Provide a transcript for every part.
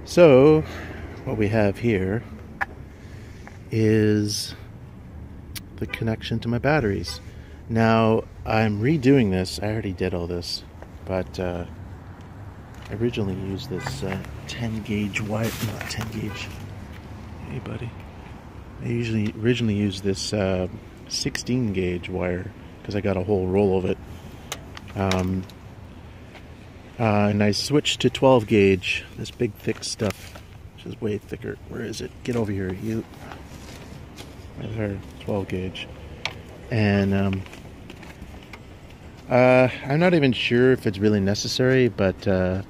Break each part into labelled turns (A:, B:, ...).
A: So, what we have here is the connection to my batteries. Now, I'm redoing this. I already did all this, but I originally used this 10 gauge wire, not 10 gauge. Hey, buddy. I originally used this 16 gauge wire because I got a whole roll of it. And I switched to 12 gauge, this big thick stuff, which is way thicker. Where is it? Get over here, you. There's our 12 gauge. And I'm not even sure if it's really necessary, but I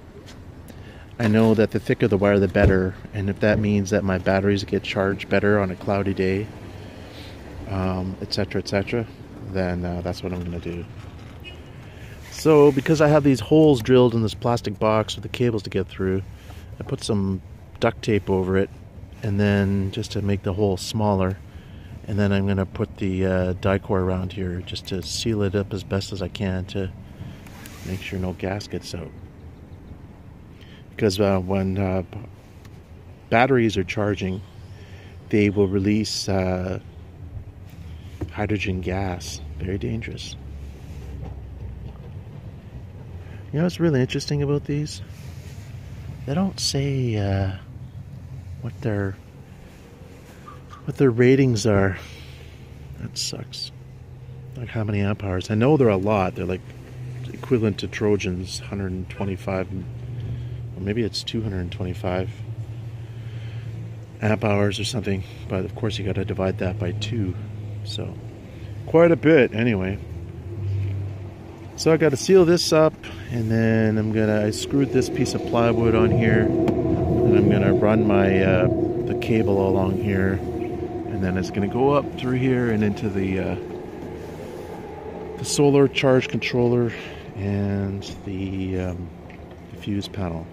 A: know that the thicker the wire, the better. And if that means that my batteries get charged better on a cloudy day, etc., then that's what I'm going to do. So, because I have these holes drilled in this plastic box with the cables to get through, I put some duct tape over it, and then just to make the hole smaller, and then I'm going to put the Dicor around here just to seal it up as best as I can to make sure no gas gets out. Because when batteries are charging, they will release hydrogen gas. Very dangerous. You know what's really interesting about these? They don't say what their ratings are. That sucks. Like how many amp hours? I know they're a lot. They're like equivalent to Trojan's 125, or maybe it's 225 amp hours or something. But of course you got to divide that by 2. So quite a bit anyway. So I got to seal this up, and then I screwed this piece of plywood on here, and I'm gonna run my the cable along here, and then it's gonna go up through here and into the solar charge controller and the fuse panel.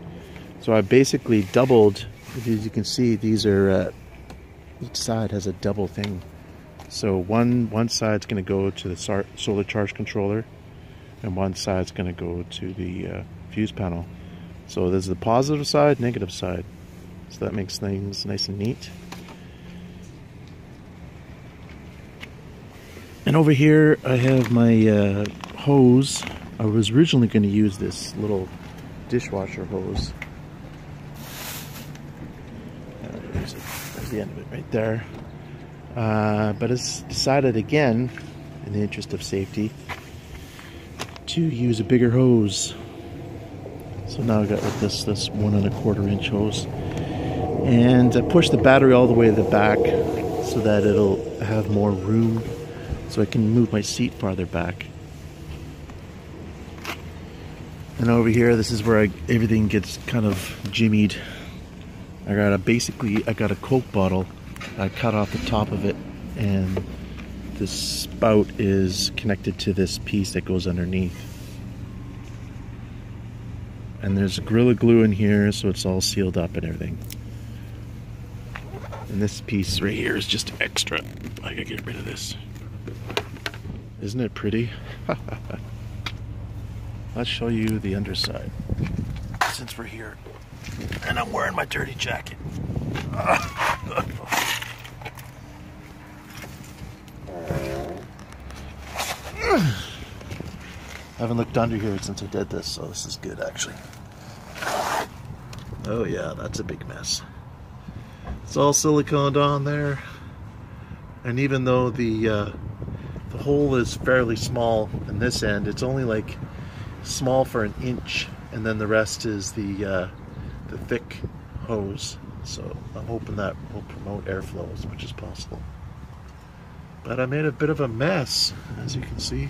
A: So I basically doubled. As you can see, these are each side has a double thing. So one side's gonna go to the solar charge controller, and one side's going to go to the fuse panel. So there's the positive side, negative side. So that makes things nice and neat. And over here I have my hose. I was originally going to use this little dishwasher hose. There's the end of it right there. But it's decided again, in the interest of safety, to use a bigger hose. So now I got like this 1 1/4 inch hose, and I push the battery all the way to the back so that it'll have more room, so I can move my seat farther back. And over here, this is where everything gets kind of jimmied. I got a Coke bottle. I cut off the top of it, and this spout is connected to this piece that goes underneath. And there's a Gorilla Glue in here, so it's all sealed up and everything. And this piece right here is just extra. I gotta get rid of this. Isn't it pretty? Let's show you the underside, since we're here. And I'm wearing my dirty jacket. I haven't looked under here since I did this, so this is good actually. Oh yeah, that's a big mess. It's all siliconed on there, and even though the hole is fairly small in this end, it's only like small for 1 inch, and then the rest is the thick hose. So I'm hoping that will promote airflow as much as possible. But I made a bit of a mess, as you can see.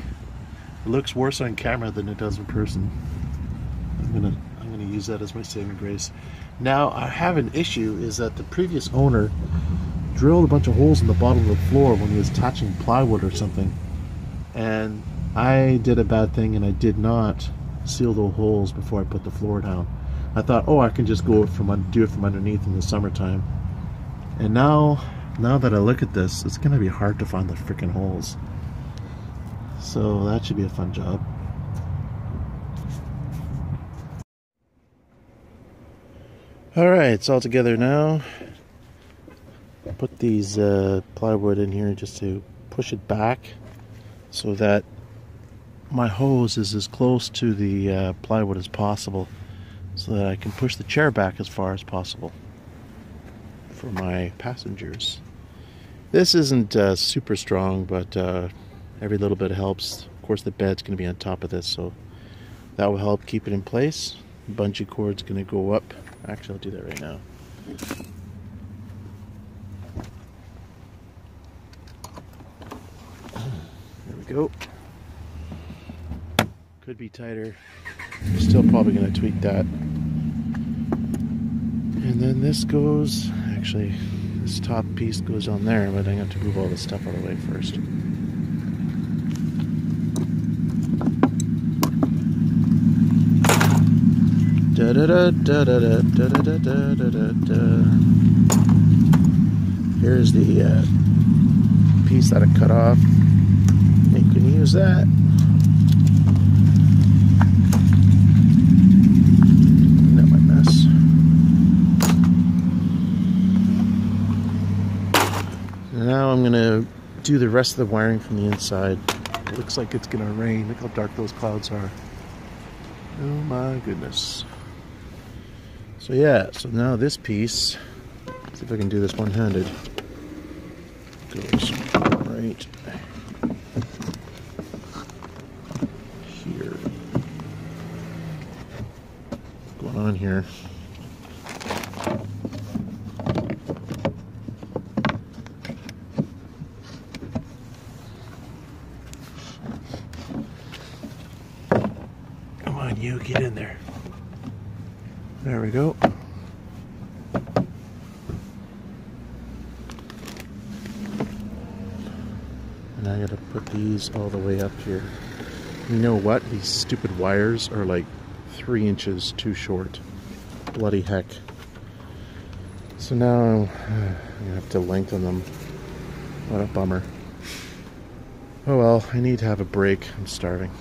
A: It looks worse on camera than it does in person. I'm gonna use that as my saving grace. Now I have an issue, is that the previous owner drilled a bunch of holes in the bottom of the floor when he was attaching plywood or something, and I did a bad thing and I did not seal those holes before I put the floor down. I thought, oh, I can just do it from underneath in the summertime. And now that I look at this, it's gonna be hard to find the freaking holes. So that should be a fun job. Alright, it's all together now. Put these plywood in here just to push it back so that my hose is as close to the plywood as possible, so that I can push the chair back as far as possible for my passengers. This isn't super strong, but every little bit helps. Of course, the bed's going to be on top of this, so that will help keep it in place. The bungee cord's going to go up. Actually, I'll do that right now. There we go. Could be tighter. I'm still probably going to tweak that. And then this goes, actually, this top piece goes on there, but I have to move all this stuff out of the way first. Da da da da da da da da da da da. Here's the piece that I cut off. You can use that. Clean up my mess. Now I'm gonna do the rest of the wiring from the inside. It looks like it's gonna rain. Look how dark those clouds are. Oh my goodness. So yeah, so now this piece, see if I can do this one-handed, goes right here. What's going on here? Come on, you, get in there. There we go. And I gotta put these all the way up here. You know what? These stupid wires are like 3 inches too short. Bloody heck. So now I'm gonna have to lengthen them. What a bummer. Oh well, I need to have a break. I'm starving.